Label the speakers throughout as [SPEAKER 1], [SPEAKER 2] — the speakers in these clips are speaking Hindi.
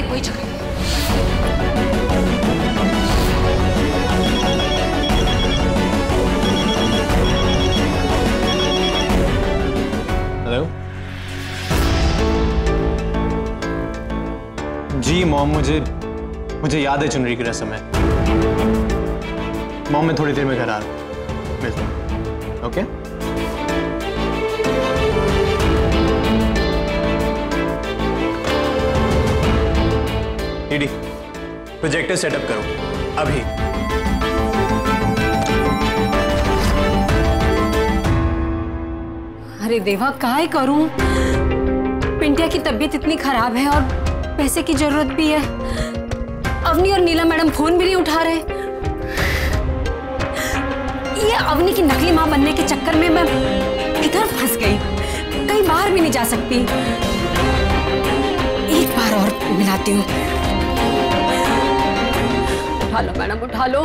[SPEAKER 1] कोई झगड़ा नहीं।
[SPEAKER 2] हेलो जी मॉम, मुझे याद है चुनरी की रस्म है। मॉम मैं थोड़ी देर में घर आ रहा हूँ, मिलता हूँ। ओके डीडी, प्रोजेक्टर सेटअप करो अभी।
[SPEAKER 1] अरे देवा, काहे करूं? पिंटिया की तबीयत इतनी खराब है और पैसे की जरूरत भी है। अवनी और नीला मैडम फोन भी नहीं उठा रहे। ये अवनी की नकली मां बनने के चक्कर में मैं इधर फंस गई, कहीं बाहर भी नहीं जा सकती। एक बार और मिलाती हूँ। उठा लो मैडम, उठा लो।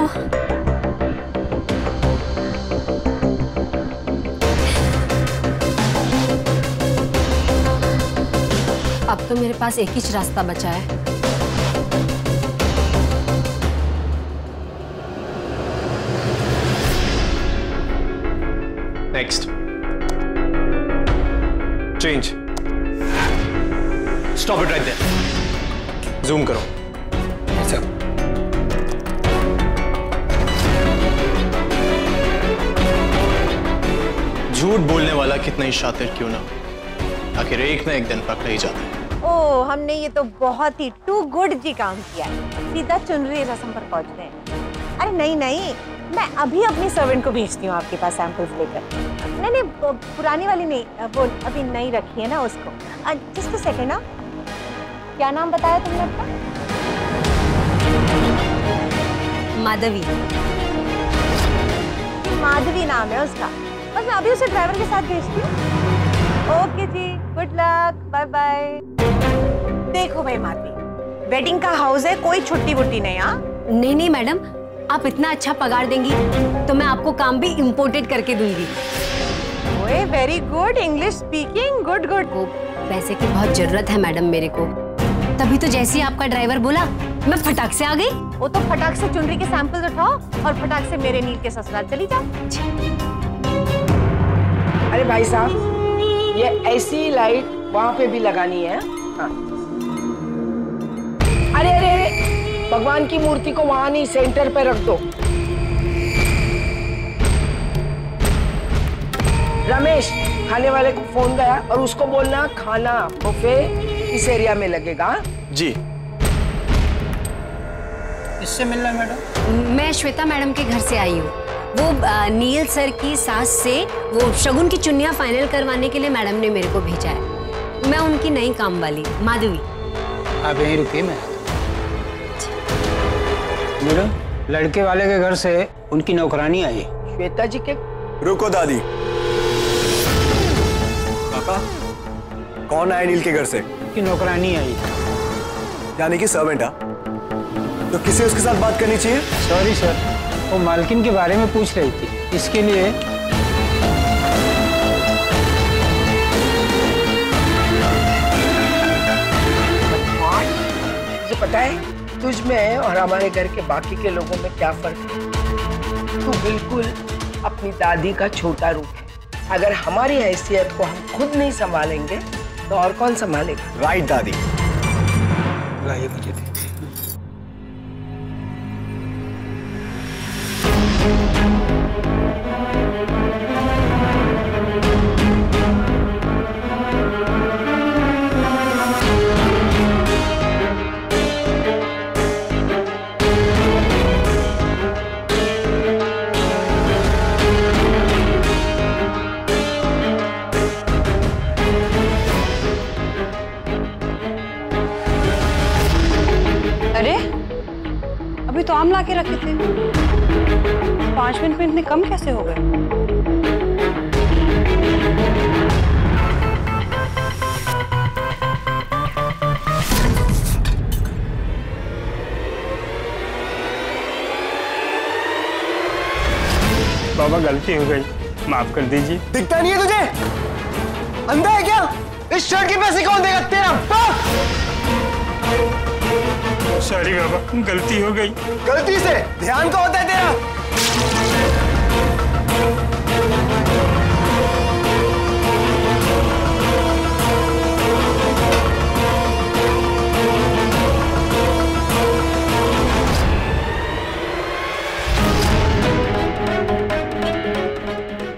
[SPEAKER 1] अब तो मेरे पास एक ही रास्ता बचा है।
[SPEAKER 2] Next change, stop it right there, zoom करो। सर झूठ बोलने वाला कितना ही शातिर क्यों ना, आखिर एक ना एक दिन पकड़ा ही जाता है।
[SPEAKER 3] ओह, हमने ये तो बहुत ही टू गुड जी काम किया है। सीधा चुनरी रस्म पर पहुंच गए। अरे नहीं नहीं, मैं अभी अपनी सर्वेंट को भेजती हूँ आपके पास सैंपल्स लेकर। नहीं नहीं, पुरानी वाली नहीं, वो अभी नई रखी है ना उसको। जस्ट अ सेकेंड ना, क्या नाम बताया तुमने अपना?
[SPEAKER 1] माधवी।
[SPEAKER 3] माधवी नाम है उसका। बस मैं अभी उसे ड्राइवर के साथ भेजती हूँ। ओके जी, गुड लक, बाय बाय। देखो भाई माधवी, वेडिंग का हाउस है, कोई छुट्टी वुट्टी नहीं। हाँ
[SPEAKER 1] नहीं नहीं मैडम, आप इतना अच्छा पगार देंगी तो मैं आपको काम भी इम्पोर्टेड करके दूंगी।
[SPEAKER 3] ओए very good, English speaking, good good.
[SPEAKER 1] वो पैसे की बहुत जरूरत है मैडम मेरे को, तभी तो जैसे ही आपका ड्राइवर बोला मैं फटाक से आ गई।
[SPEAKER 3] वो तो फटाक से चुनरी के सैंपल्स उठाओ और फटाक से मेरे नील के ससुराल चली जाओ।
[SPEAKER 4] अरे भाई साहब, ये ऐसी लाइट वहां पे भी लगानी है। हाँ। अरे अरे अरे, भगवान की मूर्ति को वहां नहीं, सेंटर पे रख दो। रमेश, खाने वाले को फोन गया और उसको बोलना खाना बुफे इस एरिया में लगेगा।
[SPEAKER 2] जी।
[SPEAKER 4] इससे मिलना है मैडम?
[SPEAKER 1] मैं श्वेता मैडम के घर से आई हूँ। वो नील सर की सास से वो शगुन की चुन्नियाँ फाइनल करवाने के लिए मैडम ने मेरे को भेजा है। मैं उनकी नई काम वाली माधवी।
[SPEAKER 5] आप यहीं रुकिए, मैं मैडम, लड़के वाले के घर से उनकी नौकरानी आई है।
[SPEAKER 4] श्वेता जी के।
[SPEAKER 6] रुको दादी। काका, कौन आया नील के घर से?
[SPEAKER 5] उनकी नौकरानी आई।
[SPEAKER 6] यानी कि सर्वेंट? तो किसे उसके साथ बात करनी चाहिए?
[SPEAKER 5] सॉरी सर, वो मालकिन के बारे में पूछ रही थी, इसके लिए।
[SPEAKER 4] तुझे पता है तुझ में और हमारे घर के बाकी के लोगों में क्या फर्क है? तू बिल्कुल अपनी दादी का छोटा रूप है। अगर हमारी हैसियत को हम खुद नहीं संभालेंगे तो और कौन संभालेगा?
[SPEAKER 6] राइट दादी।
[SPEAKER 5] लाइए मुझे दे।
[SPEAKER 3] अरे अभी तो आम ला के रखे थे, 5 मिनट में इतने कम कैसे हो गए?
[SPEAKER 5] बाबा गलती हो गई, माफ कर दीजिए।
[SPEAKER 6] दिखता नहीं है तुझे? अंधा है क्या? इस शर्ट के पैसे कौन देगा? तेरा बाप।
[SPEAKER 5] सॉरी बाबा, गलती हो गई।
[SPEAKER 6] गलती से ध्यान का होता है तेरा।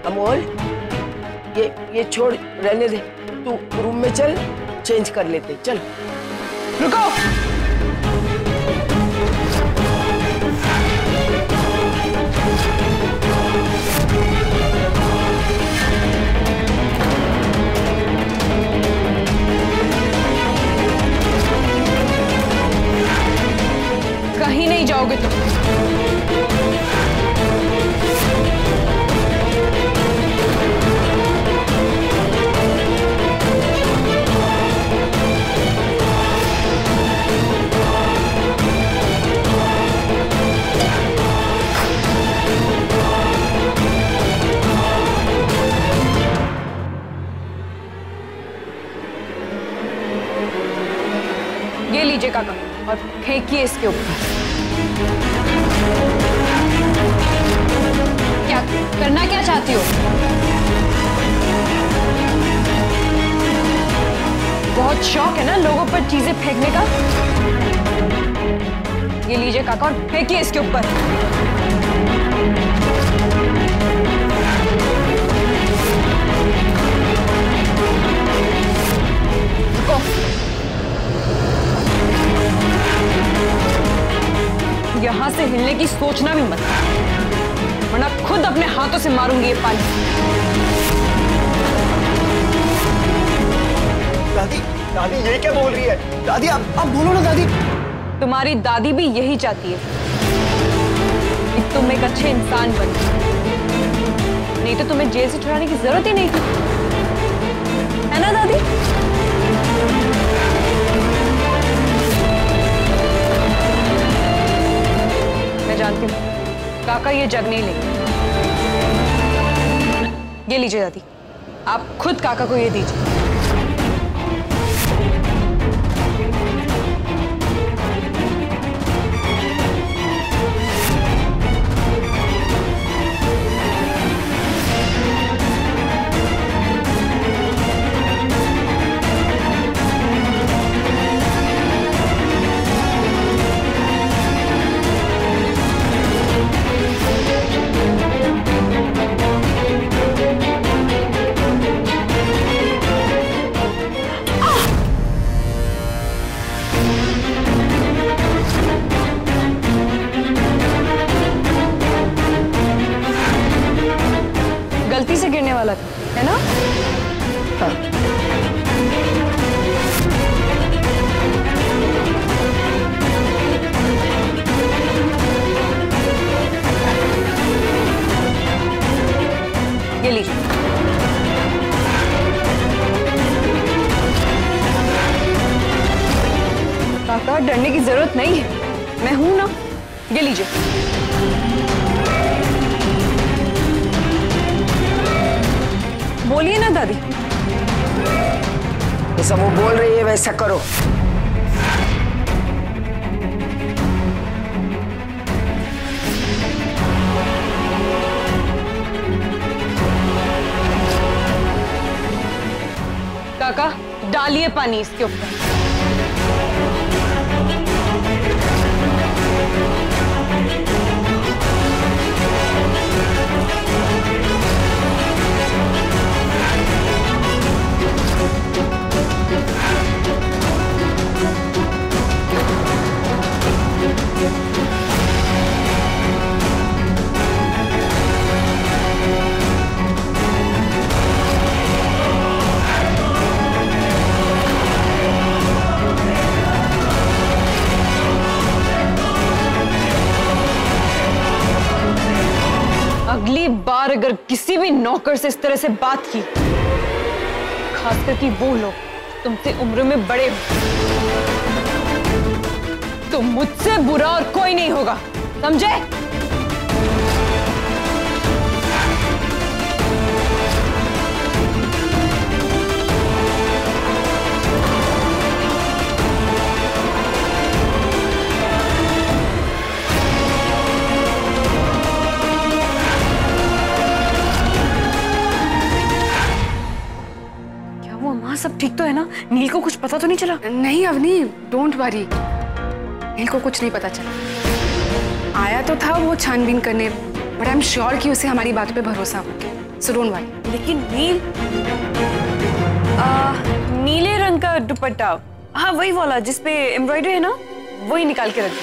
[SPEAKER 4] अमोल, ये छोड़, रहने दे। तू रूम में चल, चेंज कर लेते। चल। रुको।
[SPEAKER 7] कहीं नहीं जाओगे तुम। ये लीजिए काका और फेंकिए इसके ऊपर। क्या करना क्या चाहती हो? बहुत शौक है ना लोगों पर चीजें फेंकने का। ये लीजिए काका और फेंकिए इसके ऊपर। यहां से हिलने की सोचना भी मत, वरना खुद अपने हाथों से मारूंगी ये पानी।
[SPEAKER 6] दादी, दादी ये क्या बोल रही है? दादी आप बोलो ना दादी।
[SPEAKER 7] तुम्हारी दादी भी यही चाहती है कि तुम एक अच्छे इंसान बनो, नहीं तो तुम्हें जेल से छुड़ाने की जरूरत ही नहीं थी, है ना दादी? मैं जानती हूँ काका ये जग नहीं लेंगे। ये लीजिए दादी, आप खुद काका को ये दीजिए। गलती से गिरने वाला था, है ना? हाँ। ये लीजिए। काका डरने की जरूरत नहीं है, मैं हूं ना। ये लीजिए। बोलिए ना दादी।
[SPEAKER 4] जैसा वो बोल रही है वैसा करो।
[SPEAKER 7] काका डालिए पानी इसके ऊपर। अगली बार अगर किसी भी नौकर से इस तरह से बात की, खासकर कि वो लोग तुमसे उम्र में बड़े हो, तो मुझसे बुरा और कोई नहीं होगा, समझे? सब ठीक तो है ना? नील को कुछ पता तो नहीं चला?
[SPEAKER 8] नहीं अवनी, डोंट वरी, नील को कुछ नहीं पता चला। आया तो था वो छानबीन करने, बट आई एम श्योर कि उसे हमारी बातों पे भरोसा हो, सो डोंट वरी।
[SPEAKER 7] लेकिन नील, नीले रंग का दुपट्टा, हाँ वही वाला जिसपे एम्ब्रॉयडरी है ना, वही निकाल के रख दो।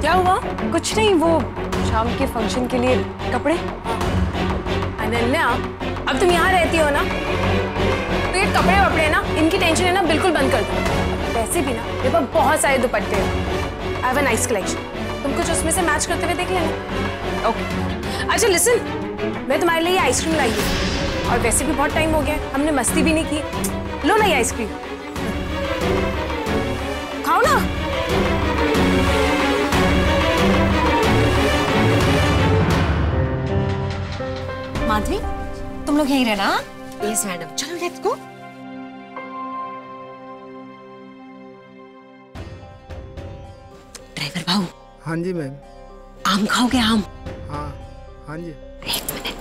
[SPEAKER 7] क्या हुआ? कुछ नहीं, वो शाम के फंक्शन के लिए कपड़े।
[SPEAKER 9] अनन्या, अब तुम यहाँ रहती हो ना, तो ये कपड़े वपड़े ना, इनकी टेंशन है ना बिल्कुल बंद कर दो। वैसे भी ना मेरे पास बहुत सारे दुपट्टे हैं, I have a nice collection, तुम कुछ उसमें से मैच करते हुए देख लेना। ओके। अच्छा लिसन, मैं तुम्हारे लिए आइसक्रीम लाई हूँ, और वैसे भी बहुत टाइम हो गया, हमने मस्ती भी नहीं की। लो ना ये आइसक्रीम, खाओ ना।
[SPEAKER 1] माधवी, तुम लोग यहीं रहना। यस मैडम, चलो लेट्स गो। ड्राइवर भाऊ।
[SPEAKER 10] हाँ जी मैम।
[SPEAKER 1] आम खाओगे? आम?
[SPEAKER 10] हाँ हाँ जी।
[SPEAKER 1] एक मिनट।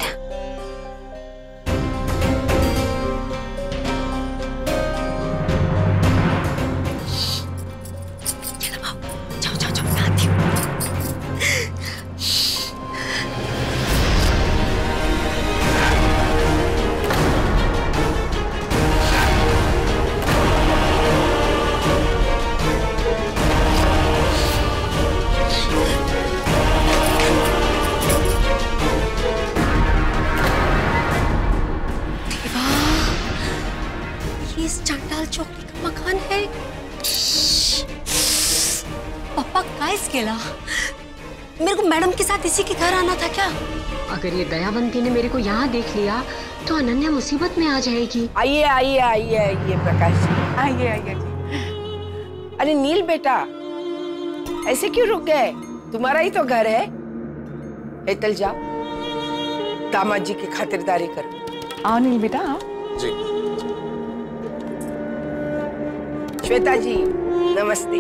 [SPEAKER 1] चलो भाऊ, जाओ जाओ जाओ, मैं आती हूँ। इस चंडाल चौकड़ी का मकान है। पापा काइस केला, मेरे को मैडम के साथ इसी के घर आना था क्या? अगर ये दयावंती ने मेरे को यहाँ देख लिया तो अनन्या मुसीबत में आ जाएगी।
[SPEAKER 4] आइए आइए आइए आइए प्रकाश जी, आइए आइए। अरे नील बेटा, ऐसे क्यों रुक गए? तुम्हारा ही तो घर है। हेतल जाओ, दामाद जी की खातिरदारी करो।
[SPEAKER 7] आओ नील बेटा, आओ।
[SPEAKER 6] जी।
[SPEAKER 4] श्वेता जी नमस्ते।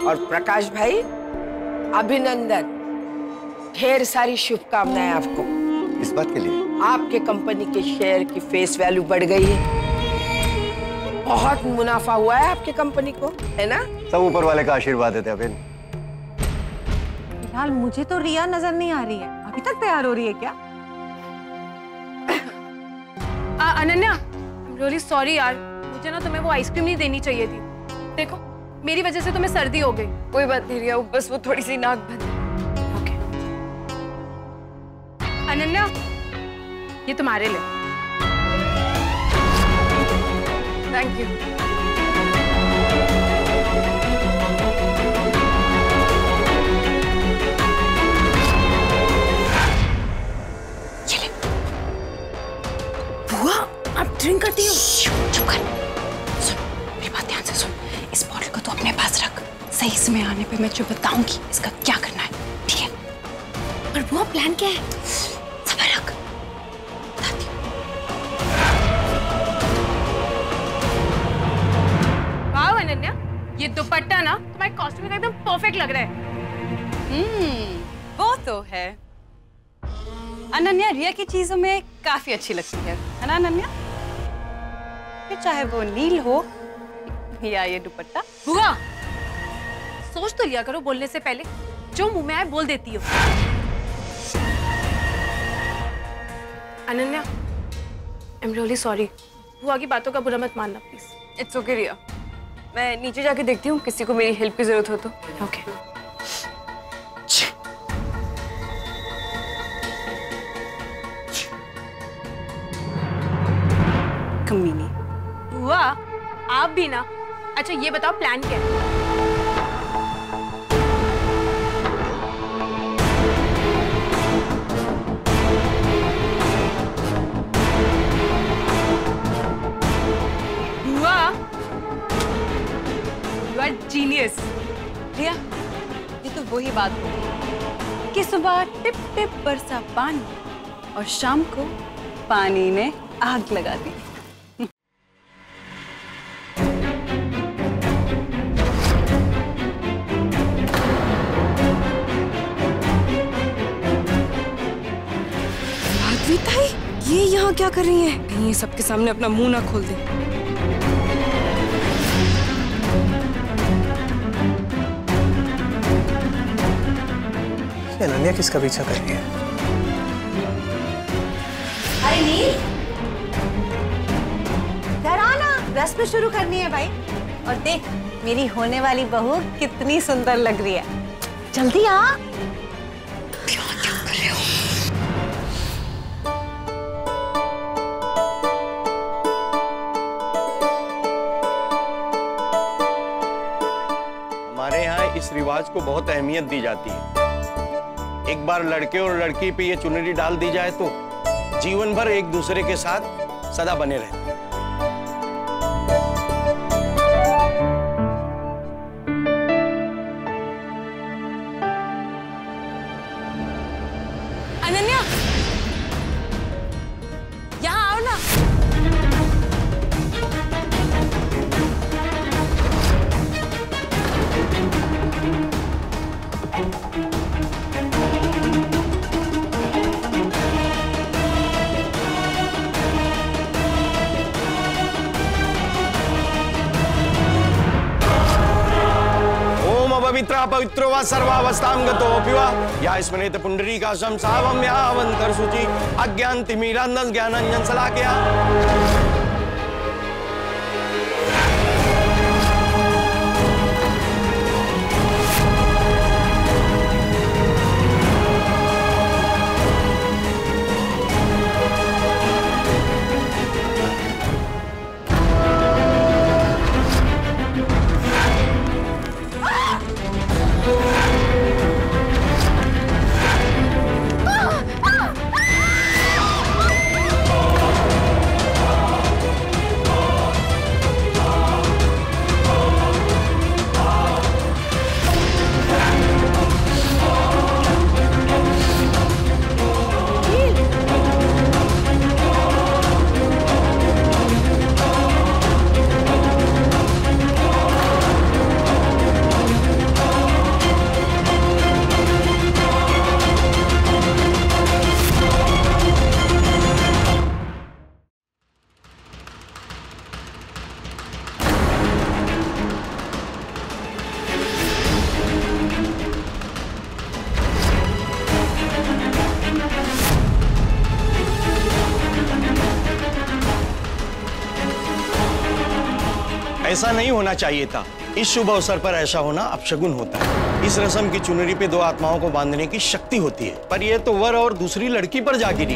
[SPEAKER 4] और प्रकाश भाई अभिनंदन, ढेर सारी शुभकामनाएं आपको।
[SPEAKER 6] इस बात के लिए?
[SPEAKER 4] आपके कंपनी के शेयर की फेस वैल्यू बढ़ गई है, बहुत मुनाफा हुआ है आपके कंपनी को, है ना?
[SPEAKER 6] सब ऊपर वाले का आशीर्वाद है अभिन।
[SPEAKER 3] फिलहाल मुझे तो रिया नजर नहीं आ रही है, अभी तक तैयार हो रही है क्या?
[SPEAKER 9] अनन्या, रियली सॉरी यार, मुझे ना तुम्हें वो आइसक्रीम नहीं देनी चाहिए थी। देखो मेरी वजह से तुम्हें सर्दी हो गई।
[SPEAKER 7] कोई बात नहीं रिया, बस वो थोड़ी सी नाक बंद।
[SPEAKER 9] ओके। अनन्या, ये तुम्हारे लिए।
[SPEAKER 7] Thank you.
[SPEAKER 9] बुआ, आप ड्रिंक करती हो?
[SPEAKER 1] चुप कर। सुन, मेरी बात ध्यान से सुन। इस बॉटल को तू अपने पास रख, सही समय आने पे मैं जो बताऊंगी इसका क्या करना है, ठीक है? पर बुआ प्लान क्या है? सबर रख, बताती हूँ।
[SPEAKER 9] वाह अनन्या, ये दुपट्टा ना तुम्हारे कॉस्ट्यूम में एकदम परफेक्ट लग रहा है।
[SPEAKER 7] वो तो है। अनन्या रिया की चीजों में काफी अच्छी लगती है ना अनन्या? फिर चाहे वो नील हो या ये दुपट्टा।
[SPEAKER 9] बुआ, सोच तो लिया करो बोलने से पहले, जो मुंह में आए बोल देती हो। Ananya, I am really sorry, बुआ की बातों का बुरा मत मानना प्लीज।
[SPEAKER 7] इट्स ओके रिया, मैं नीचे जाके देखती हूँ, किसी को मेरी हेल्प की जरूरत हो तो।
[SPEAKER 9] ओके।
[SPEAKER 7] कमीनी।
[SPEAKER 9] बुआ, आप भी ना। अच्छा ये बताओ प्लान क्या है? बुआ, यू आर जीनियस।
[SPEAKER 7] रिया, ये तो वही बात होगी कि सुबह टिप टिप बरसा पानी और शाम को पानी ने आग लगा दी।
[SPEAKER 8] ये यहाँ यहाँ क्या कर रही हैं? कहीं ये सबके सामने अपना मुंह ना खोल दे।
[SPEAKER 2] अनन्या किसका पीछा कर रही है?
[SPEAKER 3] अरे नील, डराना, रस्म शुरू करनी है भाई। और देख मेरी होने वाली बहू कितनी सुंदर लग रही है। जल्दी आ।
[SPEAKER 1] क्या कर रहे हो?
[SPEAKER 11] हमारे यहाँ इस रिवाज को बहुत अहमियत दी जाती है। एक बार लड़के और लड़की पे ये चुनरी डाल दी जाए तो जीवन भर एक दूसरे के साथ सदा बने रहते हैं।
[SPEAKER 9] अनन्या, यहाँ आओ ना।
[SPEAKER 11] पवित्र पवित्रो वा सर्वावस्थां गतोऽपि वा या स्मरेत पुंडरीकाक्षं सावं यावन्तर्शुचि अज्ञानतिमिरान्धं ज्ञानाञ्जनं शलाकया। ऐसा नहीं होना चाहिए था। इस शुभ अवसर पर ऐसा होना अपशगुन होता है। इस रस्म की चुनरी पे दो आत्माओं को बांधने की शक्ति होती है, पर यह तो वर और दूसरी लड़की पर जा गिरी।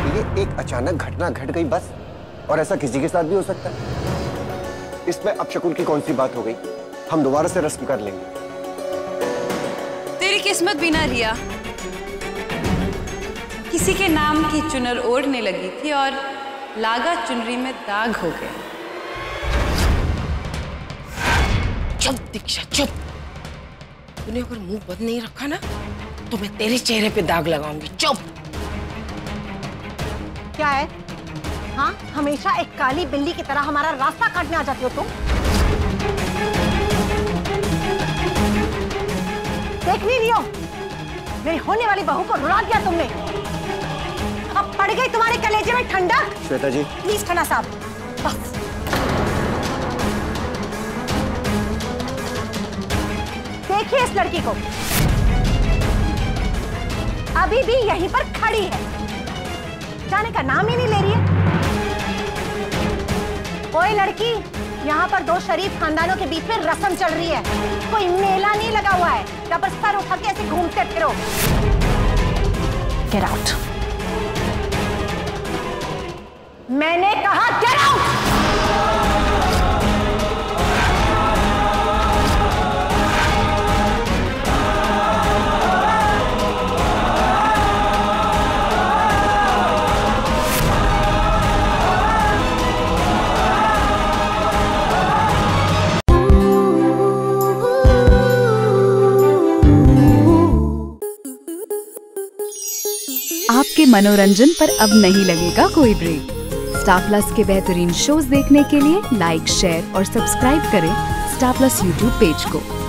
[SPEAKER 6] ये एक अचानक घटना घट गई बस, और ऐसा किसी के साथ भी हो सकता है। इसमें अपशगुन की कौन सी बात हो गई? हम दोबारा से रस्म कर लेंगे।
[SPEAKER 1] तेरी किस्मत भी ना रिया, किसी के नाम की चुनर ओढ़ने लगी थी और लागा चुनरी में दाग हो गया।
[SPEAKER 4] चुप दीक्षा चुप। तूने अगर मुंह बंद नहीं रखा ना तो मैं तेरे चेहरे पे दाग लगाऊंगी। चुप।
[SPEAKER 3] क्या है? हाँ, हमेशा एक काली बिल्ली की तरह हमारा रास्ता काटने आ जाती हो तुम। देख नहीं रही हो, मेरी होने वाली बहू को रुला दिया तुमने। अब पड़ गई तुम्हारे कलेजे में ठंडक।
[SPEAKER 6] श्वेता जी
[SPEAKER 3] प्लीज खन्ना साहब, बस। देखिए इस लड़की को, अभी भी यहीं पर खड़ी है, जाने का नाम ही नहीं ले रही है। ओए लड़की, यहाँ पर दो शरीफ खानदानों के बीच में रस्म चल रही है, कोई मेला नहीं लगा हुआ है जहाँ पर सर उठा के ऐसे घूमते फिरो। Get out. मैंने कहा गेट आउट।
[SPEAKER 12] आपके मनोरंजन पर अब नहीं लगेगा कोई ब्रेक। स्टार प्लस के बेहतरीन शोज देखने के लिए लाइक, शेयर और सब्सक्राइब करें स्टार प्लस यूट्यूब पेज को।